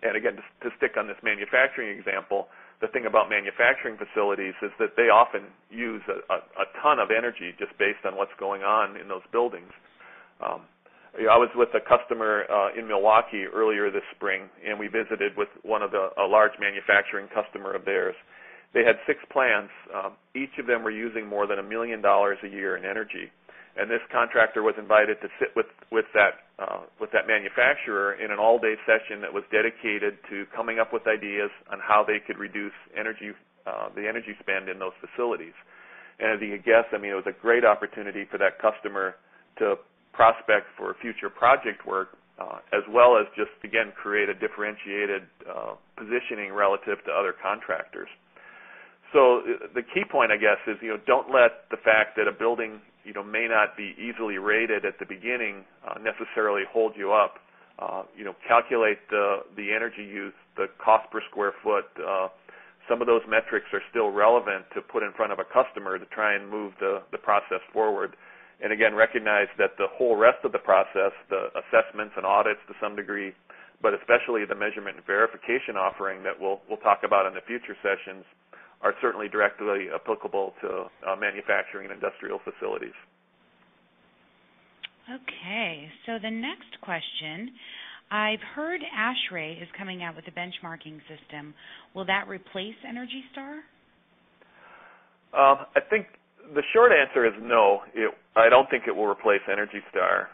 And again, to stick on this manufacturing example, the thing about manufacturing facilities is that they often use a ton of energy just based on what's going on in those buildings. I was with a customer in Milwaukee earlier this spring, and we visited with a large manufacturing customer of theirs. They had 6 plants. Each of them were using more than $1 million a year in energy. And this contractor was invited to sit with that manufacturer in an all-day session that was dedicated to coming up with ideas on how they could reduce the energy spend in those facilities. And as you can guess, I mean, it was a great opportunity for that customer to prospect for future project work, as well as just, again, create a differentiated positioning relative to other contractors. So the key point, I guess, is, don't let the fact that a building, may not be easily rated at the beginning necessarily hold you up. Calculate the energy use, the cost per square foot. Some of those metrics are still relevant to put in front of a customer to try and move the process forward. And again, recognize that the whole rest of the process, the assessments and audits to some degree, but especially the measurement and verification offering that we'll talk about in the future sessions, are certainly directly applicable to manufacturing and industrial facilities. Okay, so the next question, I've heard ASHRAE is coming out with a benchmarking system. Will that replace Energy Star? I think the short answer is no. I don't think it will replace Energy Star.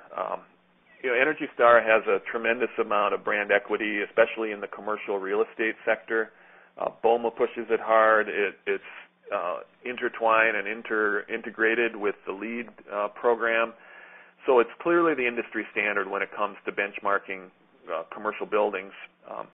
Energy Star has a tremendous amount of brand equity, especially in the commercial real estate sector. BOMA pushes it hard. It's intertwined and integrated with the LEED program. So it's clearly the industry standard when it comes to benchmarking commercial buildings.